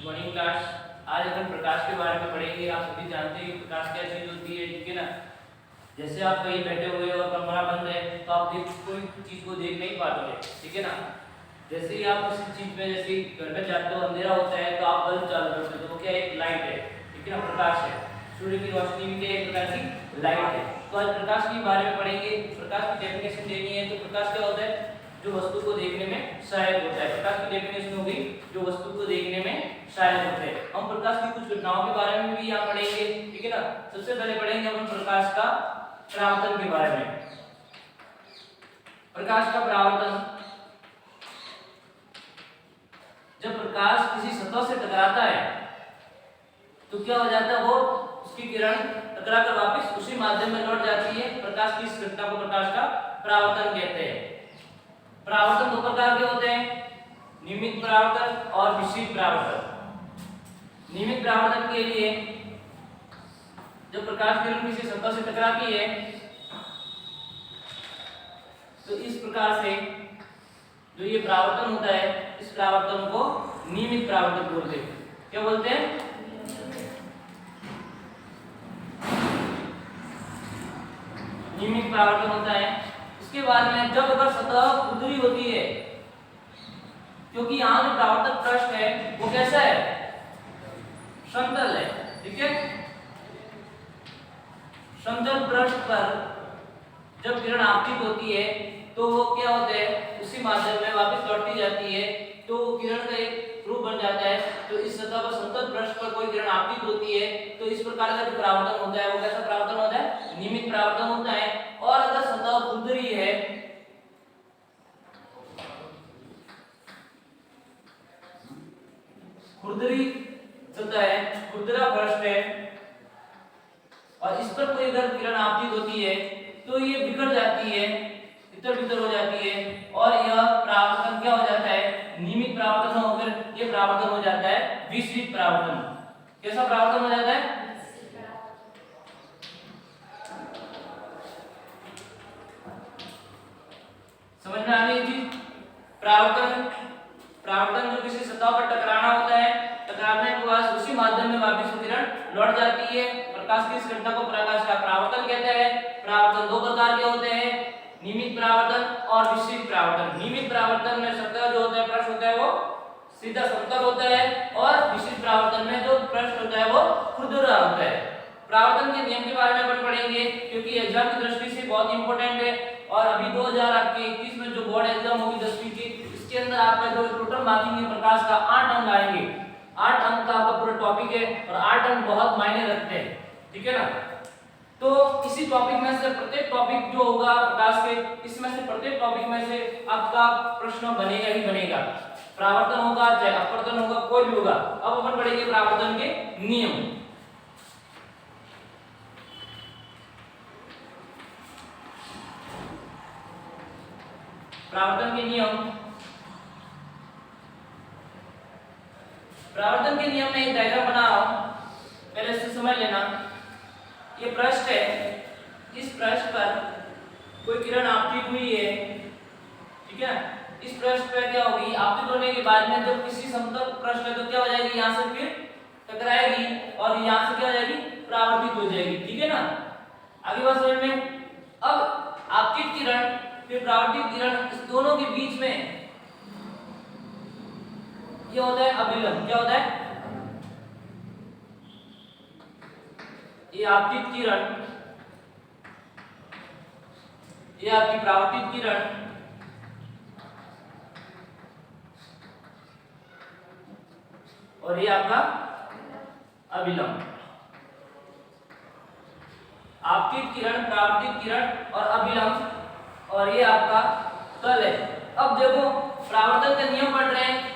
Morning class. आज अपन प्रकाश के बारे में पढ़ेंगे। आप सभी जानते हैं कि प्रकाश क्या चीज होती है, ठीक है ना। जैसे आप कहीं बैठे हुए हो और कमरा बंद है तो आप कोई चीज को देख नहीं पाते, ठीक है ना। जैसे ही आप किसी चीज में, जैसे घर में जाते हो, अंधेरा होता है तो आप बल्ब चालू करते हो, तो वो क्या है, एक लाइट है, ठीक है ना, प्रकाश है। सूर्य की रोशनी भी क्या है, एक प्रकार की लाइट है। तो आज प्रकाश के बारे में पढ़ेंगे। प्रकाश की डेफिनेशन देनी है। तो प्रकाश क्या होता है, जो वस्तु को देखने में सहायक होता है। प्रकाश की डेफिनेशन होगी जो वस्तु को देखने में सहायक होता है। हम प्रकाश की कुछ घटनाओं के बारे में भी यहाँ पढ़ेंगे, ठीक है ना। सबसे पहले पढ़ेंगे हम प्रकाश का परावर्तन के बारे में। प्रकाश का परावर्तन, जब प्रकाश किसी सतह से टकराता है तो क्या हो जाता है, वो उसकी किरण टकराकर वापस उसी माध्यम में लौट जाती है। प्रकाश की इस घटना को प्रकाश का परावर्तन कहते हैं। परावर्तन दो प्रकार के होते हैं, नियमित परावर्तन और विशिष्ट परावर्तन। नियमित परावर्तन के लिए जब प्रकाश किरण किसी सतह से टकराती है तो इस प्रकार से जो ये परावर्तन होता है, इस परावर्तन को नियमित परावर्तन बोलते हैं। क्या बोलते हैं? नियमित परावर्तन होता है। इसके बाद में जब अगर सतह खुरदरी होती है, क्योंकि यहाँ जो परावर्तक पृष्ठ है वो कैसा है, समतल है, ठीक है। समतल पृष्ठ पर जब किरण आपतित होती है तो वो क्या होता है, उसी माध्यम में वापस लौटती जाती है, तो किरण का एक रूप बन जाता है। तो इस सतह पर, समतल पृष्ठ पर कोई किरण आपतित होती है तो इस प्रकार का जो परावर्तन होता है वो कैसा परावर्तन होता है, नियमित परावर्तन होता है। और अगर सतह खुरदरी है, खुरदरी सतह है, खुरदरा पृष्ठ है, और इस पर कोई अगर किरण आपतित होती है तो ये बिखर जाती है, इधर उधर हो जाती है, और यह परावर्तन क्या हो जाता है, नियमित परावर्तन होकर ये परावर्तन हो जाता है विशिष्ट परावर्तन। कैसा परावर्तन हो जाता है? समझ में आ रही है चीज? परावर्तन जो किसी सतह पर टकराना होता है, टकराने के बाद उसी माध्यम में वापस किरण लौट जाती है। प्रकाश की इस घटना को प्रकाश का परावर्तन कहते हैं। परावर्तन दो प्रकार के होते हैं, नियमित परावर्तन और विशिष्ट परावर्तन। नियमित परावर्तन में सतह जो होता है, पृष्ठ होता है, वो सीधा समतल होता है, और विशिष्ट परावर्तन में जो पृष्ठ होता है वो खुरदरा होता है। परावर्तन के नियम के बारे में अपन पढ़ेंगे, क्योंकि एग्जाम की दृष्टि से बहुत इंपॉर्टेंट है। और अभी 2021 में जो बोर्ड एग्जाम होगी 10वीं की, इसके अंदर आपका जो टोटल मार्किंग है प्रकाश का 8 अंक आएंगे। 8 अंक का आपका पूरा टॉपिक है, और 8 अंक बहुत मायने रखते हैं, ठीक है ना। तो इसी टॉपिक में से प्रत्येक टॉपिक जो होगा प्रकाश के, इसमें से प्रत्येक टॉपिक में से आपका प्रश्न बनेगा ही बनेगा। परावर्तन होगा चाहे अपवर्तन होगा, कोई भी होगा। अब अपन पढ़ेंगे परावर्तन के नियम। परावर्तन के नियम, परावर्तन के नियम में एक डायग्राम बना रहा हूं, पहले इससे समझ लेना। ये पृष्ठ है, इस पृष्ठ पर कोई किरण आपतित हुई है, ठीक है। इस पृष्ठ पर क्या होगी, आपतित होने के बाद में जब किसी समतल पृष्ठ है तो क्या हो जाएगी, यहाँ से फिर टकराएगी और यहाँ से क्या हो जाएगी, परावर्तित हो जाएगी, ठीक है ना। आगे बात समझ में। अब आपतित किरण फिर परावर्तित किरण, इस दोनों के बीच में ये होता है अभिलंब। क्या होता है? ये आपतित किरण, ये आपकी परावर्तित किरण, और ये आपका अभिलंब। आपतित किरण, परावर्तित किरण और अभिलंब, और ये आपका तल है। अब देखो परावर्तन का नियम पढ़ रहे हैं।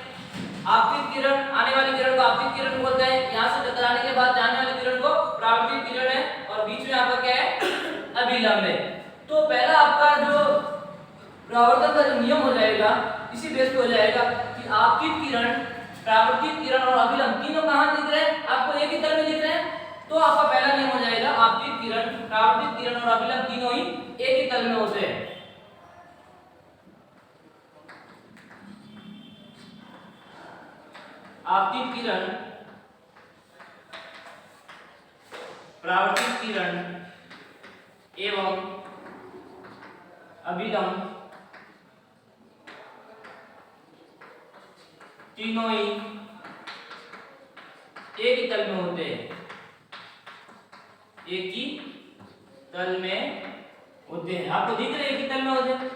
आपतित किरण, आने वाली किरण को आपतित किरण बोलते हैं, यहाँ से टकराने के बाद जाने वाली किरण को परावर्तित किरण है, और बीच में आपका क्या है, अभिलंब है। तो पहला आपका जो परावर्तन का जो नियम हो जाएगा, इसी बेस पे हो जाएगा कि आपतित किरण, परावर्तित किरण और अभिलंब तीनों कहाँ दिख रहे हैं, आपको एक ही तल में दिख रहे हैं। तो आपका पहला नियम हो जाएगा, आपतित किरण, परावर्तित किरण और अभिलंब तीनों ही एक ही तल में होते हैं। आपतित किरण, परावर्तित किरण एवं अभिलंब तीनों ही एक ही तल में होते हैं, एक ही तल में होते हैं। आपको दिख रहे हैं एक ही तल में होते हैं,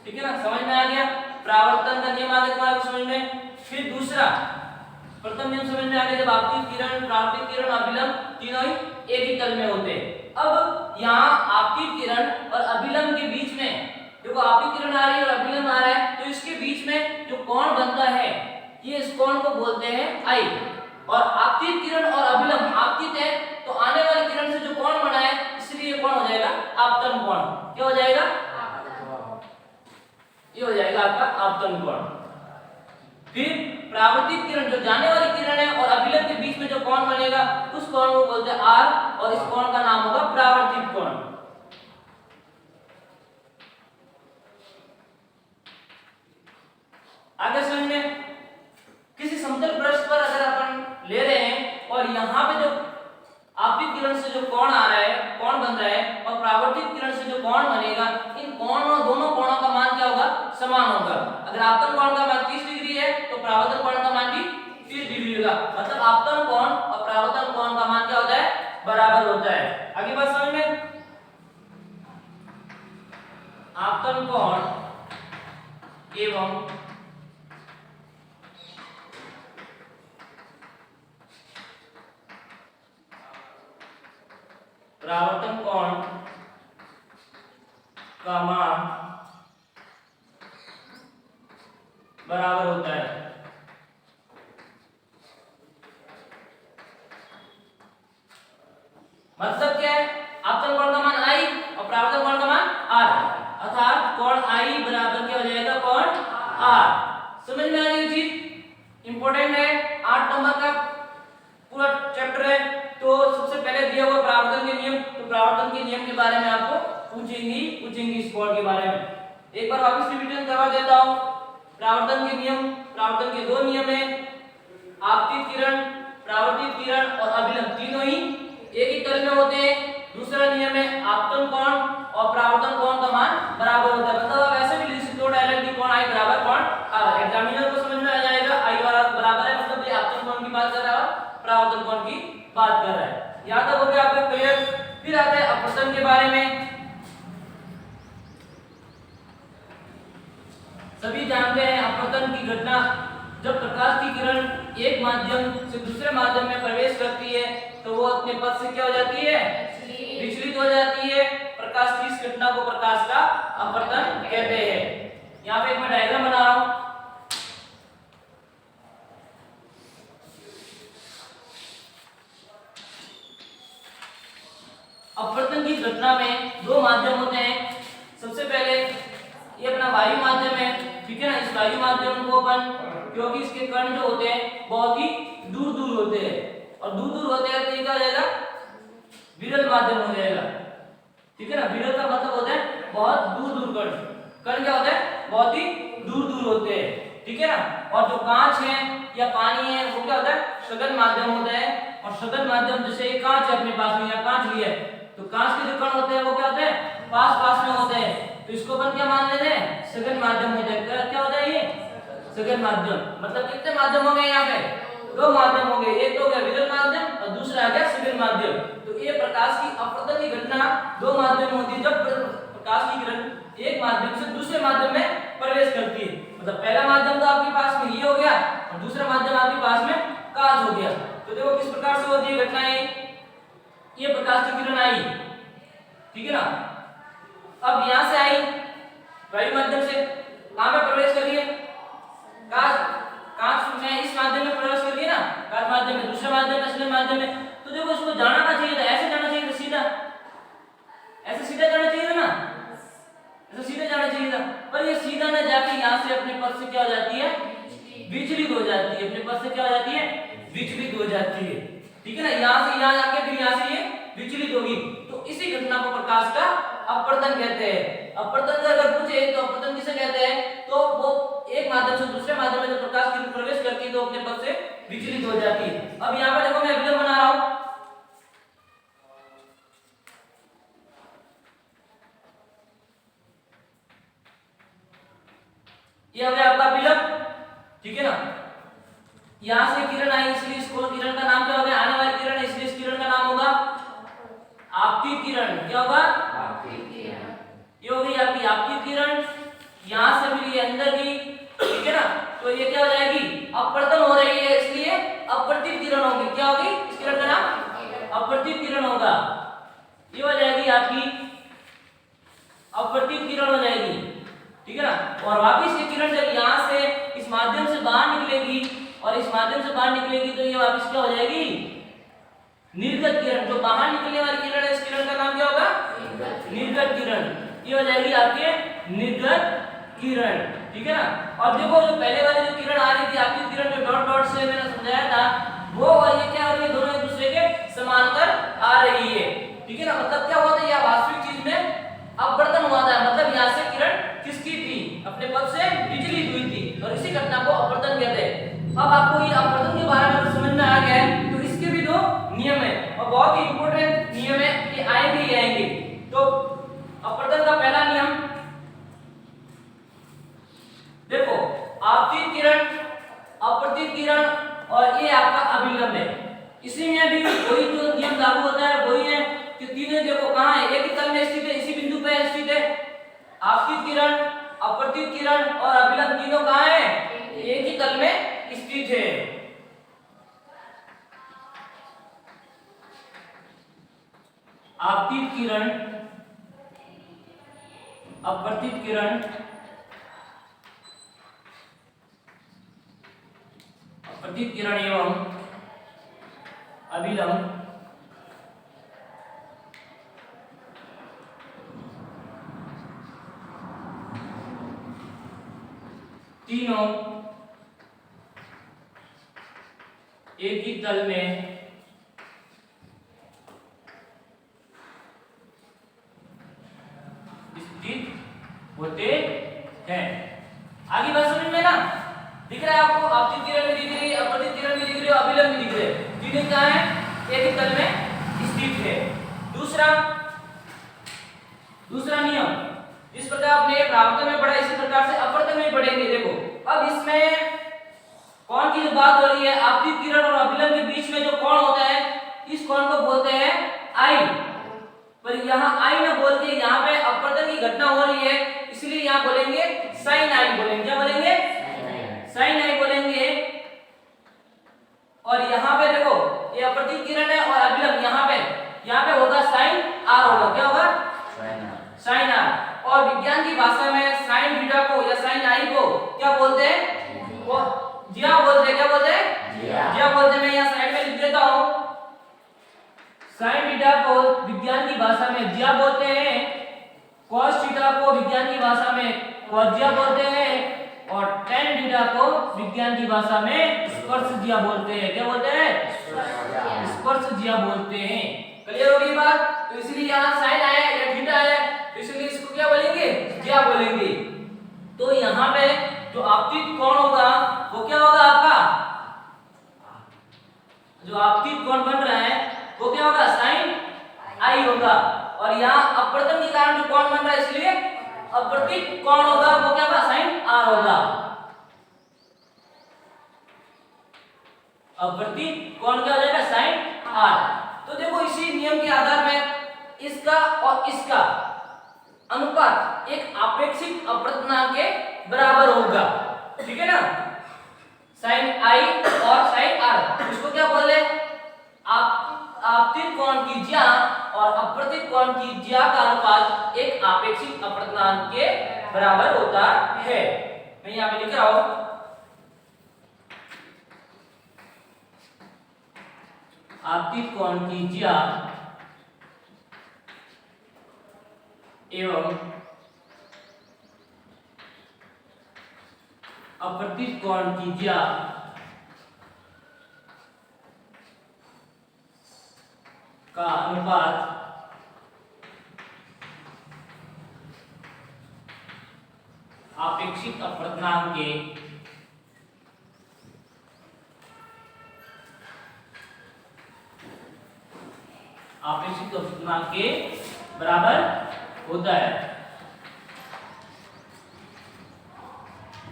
ठीक है ना, समझ में आ गया। परावर्तन का नियम आ गया तुम्हारे समझ में। फिर दूसरा प्रथम नियम समझ में आ गया, जब आपतित किरण, परावर्तित किरण, अभिलंब तीनों ही एक ही तल में होते हैं। अब यहाँ आपतित किरण और अभिलंब के बीच में, देखो आपतित किरण आ रही है और अभिलंब आ रहा है, तो इसके बीच में जो कोण बनता है, ये इस कोण को बोलते हैं आई। और आपतित किरण और अभिलंब, आपतित है तो आने वाली किरण से जो कोण बना है, इसलिए ये कोण हो जाएगा आपतन कोण। क्या हो जाएगा? ये हो जाएगा आपका आपतन कोण। फिर परावर्तित किरण, जो जाने वाली किरण है, और अभिलंब के बीच में जो कोण बनेगा, उस कोण को बोलते हैं आर, और इस कोण का नाम होगा परावर्तित कोण। आगे समझ में, किसी समतल पृष्ठ पर अगर अपन ले रहे हैं और यहाँ पे जो आपतित किरण से जो कोण आ रहा है, कोण बन रहा है, और परावर्तित किरण से जो कोण बनेगा, इन कोणों, दोनों कोणों का मान क्या होगा? समान होगा। अगर आपतन कोण का मान 30 डिग्री है तो परावर्तन कोण का मान भी 30 डिग्री होगा। मतलब आपतन कोण और परावर्तन कोण का मान क्या होता है? बराबर होता है। आगे बात समझ में, आपतन कोण एवं परावर्तन कोण का मान बराबर होता है। मतलब क्या है? आपतन कोण का मान आई और परावर्तन कोण का मान आर, अर्थात कोण आई बराबर क्या हो जाएगा? कोण आर। समझ में आ रही है चीज? इंपॉर्टेंट है, 8 नंबर का पूरा चैप्टर है। तो सबसे पहले दिया हुआ परावर्तन के नियम, तो परावर्तन के नियम के बारे में आपको पूछेंगी इस कोण के बारे में। एक बार वापस रिवीजन करवा देता हूं। परावर्तन के नियम, परावर्तन के 2 नियम है, आपतित किरण, परावर्तित किरण और अभिलंब तीनों ही एक ही तल में होते हैं। दूसरा नियम है आपतन कोण और परावर्तन कोण का मान बराबर होता है। मतलब आप ऐसे भी लिख सकते हो डायरेक्टली, कोण आई बराबर कोण आर। एग्जामिनर को समझ में आ जाएगा आई बराबर है, मतलब ये आपतन कोण की बात कर रहा है और परावर्तन कोण की बात कर रहा है। यहां तक हो गया आपका क्लियर। फिर आते हैं अपवर्तन के बारे में। सभी जानते हैं अपवर्तन की घटना, जब प्रकाश की किरण एक माध्यम से दूसरे माध्यम में प्रवेश करती है तो वो अपने पथ से क्या हो जाती है? विचलित हो जाती है। प्रकाश की इस घटना को प्रकाश का अपवर्तन कहते हैं। यहाँ पे एक मैं डायग्राम बना रहा हूं। अपवर्तन की घटना में 2 माध्यम होते हैं। सबसे पहले ये अपना वायु माध्यम है, ठीक है ना। इस वायु माध्यम को अपन, क्योंकि इसके कण जो होते हैं बहुत ही दूर दूर होते हैं, और दूर दूर होते हैं तो ये क्या हो जाएगा? विरल माध्यम हो जाएगा, ठीक है ना। विरल का मतलब होता है बहुत दूर दूर कण। कण क्या होता है? बहुत ही दूर दूर होते हैं, ठीक है ना। और जो कांच है या पानी है वो क्या होता है? सघन माध्यम होता है। और सघन माध्यम, जैसे ये कांच है अपने पास में, या कांच लिया है, तो कांच के जो कण होते हैं वो क्या होते हैं? पास पास में होते हैं, तो इसको अपन क्या मान लेते हैं? सघन माध्यम हो जाएगा। क्या होता है ये? सघन माध्यम। मतलब कितने माध्यम हो गए यहाँ पे? 2 माध्यम हो गए। एक तो हो गया विरल माध्यम और दूसरा आ गया सघन माध्यम। तो ये प्रकाश की अपवर्तन की घटना 2 माध्यम होती है, जब प्रकाश की किरण एक माध्यम से दूसरे माध्यम में प्रवेश करती है। मतलब पहला माध्यम तो आपके पास में ये हो गया और दूसरा माध्यम आपके पास में कांच हो गया। तो देखो किस प्रकार से होती है घटनाएं। ये प्रकाश की किरण आई, ठीक है ना। अब यहां से आई वायु माध्यम से, कहां पे प्रवेश कर रही है? कांच में, इस माध्यम में प्रवेश कर रही है ना, कांच माध्यम में, दूसरे माध्यम में, असली माध्यम में। तो देखो इसको जाना ना चाहिए था, ऐसे जाना चाहिए था, सीधा ऐसे सीधा जाना चाहिए था ना, ऐसे सीधा जाना चाहिए था। पर ये सीधा ना जाके यहां से अपने पथ से क्या हो जाती है? विचलित हो जाती है। अपने पथ से क्या हो जाती है? विचलित हो जाती है, ठीक है ना। यहां से यहां जाके फिर यहां से ये विचलित होगी। तो इसी घटना को प्रकाश का अपवर्तन कहते हैं। अपवर्तन से अगर पूछे तो अपवर्तन किसे कहते हैं? तो वो एक माध्यम से दूसरे माध्यम में जब प्रकाश की प्रवेश करती है तो अपने पथ से विचलित हो जाती है। अब यहाँ पे देखो मैं अभिलंब बना रहा हूं, ये हो गया आपका अभिलंब, ठीक है ना। यहां से किरण आई इसलिए इसको किरण का नाम क्या हो गया, आने वाली किरण है इसलिए इस किरण का नाम होगा आपतित किरण। क्या होगा, आपतित किरण। ये हो गई आपकी आपतित किरण, यहां से मिली अंदर की, ठीक है ना। तो ये क्या हो जाएगी, अपवर्तन हो रही है इसलिए अपवर्तित किरण होगी। क्या होगी, इस किरण का नाम अपवर्तित किरण होगा। ये हो जाएगी आपकी अपवर्तित किरण हो जाएगी, ठीक है ना। और वापिस ये किरण जब यहाँ से इस माध्यम से बाहर निकलेगी और इस माध्यम से बाहर निकलेगी तो ये वापिस क्या हो जाएगी, निर्गत किरण। जो बाहर निकलने वाली किरण है इस किरण का नाम क्या होगा, निर्गत किरण। ये हो जाएगी आपके निर्गत किरण, ठीक है ना। और देखो जो पहले वाली जो किरण आ रही थी आपकी किरण जो डॉट डॉट से मैंने समझाया था वो, और ये क्या हो रही है, दोनों एक दूसरे के समांतर आ रही है, ठीक है ना। मतलब क्या हुआ था, यह वास्तविक चीज में अपवर्तन हुआ था, मतलब यहाँ से किरण किसकी थी, अपने पथ से विचलित हुई थी और इसी घटना को अपवर्तन कहते हैं। अब आपको ये अपवर्तन के बारे में अगर समझ में आ गया है तो इसके भी दो नियम है और बहुत ही इंपॉर्टेंट नियम है, ये आएंगे ही आएंगे। तो अपवर्तन का पहला नियम देखो, आपतित किरण, अपवर्तित किरण और ये आपका अभिलंब है। इसी में भी वही जो नियम लागू होता है वही है कि तीनों देखो कहाँ है, एक ही तल में स्थित है, इसी बिंदु पे स्थित है। आपतित किरण, अपवर्तित किरण और अभिलंब तीनों कहाँ है, एक ही तल में स्थित है। आपतित किरण, अपवर्तित किरण, अपवर्तित किरण एवं अभिलंब तीनों एक ही तल में स्थित होते हैं। आगे बात समझ में ना, दिख रहा है आपको, आपतित किरण भी दिख रही है, अपवर्तित किरण भी दिख रही है, अभिलंब भी दिख रहे हैं, तीनों क्या है, एक ही तल में स्थित है। दूसरा नियम जिस प्रकार आपने प्रावर्तन में पढ़ा इसी प्रकार से अपवर्तन में पढ़ेंगे। देखो अब इसमें कोण की जो बात हो रही है, आपतित किरण और अभिलंब के बीच में जो कोण होता है इस कोण को बोलते हैं आई। पर यहाँ आई ना बोल के यहाँ पे अपवर्तन की घटना हो रही है इसलिए यहाँ बोलेंगे साइन आई बोलेंगे। क्या बोलेंगे, साइन आई बोलेंगे। और यहाँ पे देखो ये अपवर्तित किरण है और अभिलंब यहाँ पे होगा साइन आर होगा। क्या होगा, साइन आर। और विज्ञान की भाषा में साइन बीटा को या साइन आई को क्या बोलते हैं, वो जिया बोलते हैं। क्या बोलते हैं, जिया बोलते हैं। मैं यहाँ साइड में लिख देता हूँ, साइन बीटा को विज्ञान की भाषा में जिया बोलते हैं, cos थीटा को विज्ञान की भाषा में cos जिया बोलते हैं और tan थीटा को विज्ञान की भाषा में स्पर्श जिया बोलते हैं। क्या बोलते हैं, स्पर्श जिया बोलते हैं। क्लियर होगी बात। तो इसलिए यहाँ साइन आया या थीटा आया तो इसलिए इसको क्या बोलेंगे, जिया बोलेंगे। तो यहाँ पे जो आपतित कोण होगा वो क्या होगा, आपका जो आपतित कोण बन रहा है वो क्या होगा, साइन आई होगा। और यहाँ अपवर्तन के कारण जो कोण बन रहा है इसलिए अपवर्तित कोण होगा, वो क्या होगा, साइन आर होगा। अपवर्तित कोण क्या हो जाएगा, साइन आर। तो देखो इसी नियम के आधार में इसका और इसका अनुपात एक आपेक्षिक अपवर्तनांक के बराबर होगा, ठीक है ना। साइन आई और साइन आर, इसको क्या बोले, आपतित कोण की ज्या और अपवर्तित कोण की ज्या का अनुपात एक आपेक्षिक अपवर्तनांक के बराबर होता है। मैं यहाँ पे लिख रहा हूं, आपतित कोण की ज्या एवं अपवर्तित कोण की ज्या का अनुपात आपेक्षिक अपवर्तनांक के अपेक्षित अल्पतमांक के बराबर होता है।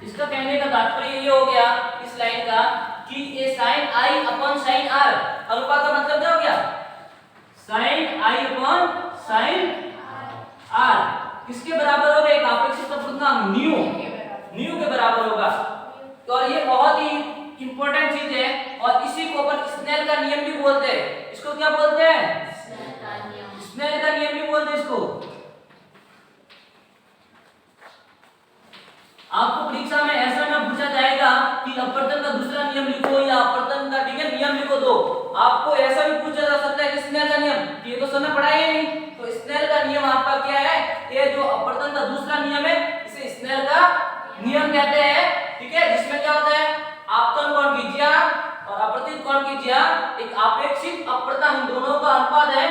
इसका कहने का तात्पर्य ये हो गया इस लाइन का कि ये sin i upon sin r अनुपात का मतलब क्या हो गया? sin i upon sin r किसके बराबर होगा? एक अपेक्षित अल्पतमांक न्यू के बराबर होगा। तो ये बहुत ही इंपॉर्टेंट चीज है और इसी को अपन स्नेल का नियम भी बोलते हैं। इसको क्या बोलते हैं? स्नेल का नियम भी बोलते हैं इसको। आपको परीक्षा में ऐसा ना पूछा जाएगा कि अपवर्तन का दूसरा नियम लिखो या अपवर्तन का ठीक है नियम लिखो दो। आपको ऐसा भी पूछा जा सकता है कि स्नेल का नियम, ये तो सबने पढ़ा ही नहीं। तो स्नेल का नियम आपका क्या है? ये जो अपवर्तन का दूसरा नियम है इसे स्नेल का नियम कहते हैं। ठीक है, जिसमें क्या होता है? आपतन कोण की ज्या और अपवर्तित कोण की ज्या एक अपेक्षित अपवर्तन दोनों का अनुपात है।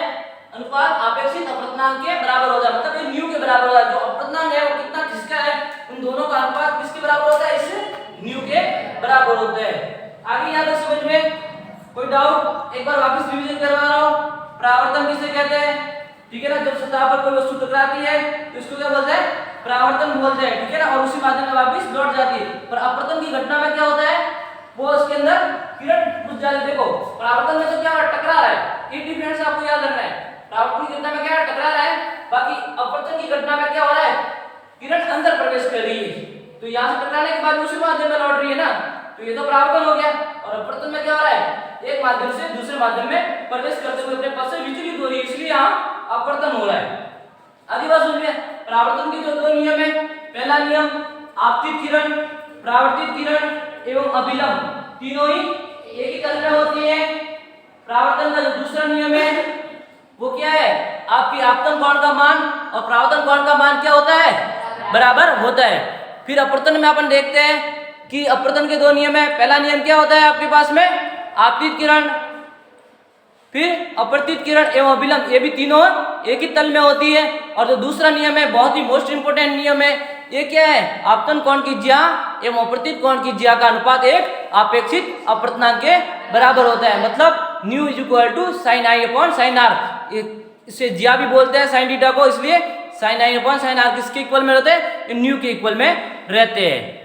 अनुपात अपेक्षित अपवर्तनांक के बराबर होता है, मतलब ये न्यू के बराबर होता है। जो अपवर्तनांक है वो कितना किसका है? उन दोनों का अनुपात किसके बराबर होता है? इस न्यू के बराबर होता है। आगे यहाँ तक समझ में कोई डाउट? एक बार वापस रिवीजन करवा रहा हूँ। परावर्तन किसे कहते हैं? ठीक है ना, जब सतह पर कोई वस्तु टकराती है तो इसको क्या बोलते हैं? परावर्तन बोलते हैं। ठीक है ना, और उसी माध्यम में वापस लौट जाती है। पर अपवर्तन की घटना में क्या होता है? वो उसके अंदर किरण घुस जाती है। देखो परावर्तन में तो क्या टकरा रहा है, ये डिफरेंस आपको याद रखना है। परावर्तन की घटना में क्या टकरा रहा है, बाकी अपवर्तन की घटना में क्या हो रहा है? किरण अंदर प्रवेश कर रही है। तो यहाँ से टकराने के बाद उसी माध्यम में लौट रही है ना, तो ये तो परावर्तन हो गया। और अपवर्तन में क्या हो रहा है? एक माध्यम से दूसरे माध्यम में प्रवेश करते हुए अपने पथ से विचलित हो रही है, इसलिए यहाँ अपवर्तन हो रहा है। आगे बात सुनिए, परावर्तन के जो दो नियम है, पहला नियम आपतित किरण, परावर्तित किरण एवं अभिलंब तीनों ही एक ही तल में होती है। परावर्तन का जो दूसरा नियम है वो क्या है? आपकी आपतन कोण का मान और परावर्तन कोण का मान क्या होता है? बराबर होता है। फिर अपवर्तन में अपन देखते हैं कि अपवर्तन के दो नियम है। पहला नियम क्या होता है आपके पास में? आपतित किरण, फिर अपवर्तित किरण एवं अभिलंब, ये भी तीनों एक ही तल में होती है। और जो दूसरा नियम है बहुत ही मोस्ट इंपोर्टेंट नियम है, ये क्या है? आपतन कोण की ज्या एवं अपवर्तित कोण की ज्या का अनुपात एक अपेक्षित अपवर्तनांक के बराबर होता है। मतलब nu is equal to sine i upon sine r. इसे ज्या भी बोलते हैं साइन थीटा को, इसलिए sine i upon sine r किसके इक्वल में रहते हैं? न्यू के इक्वल में रहते हैं।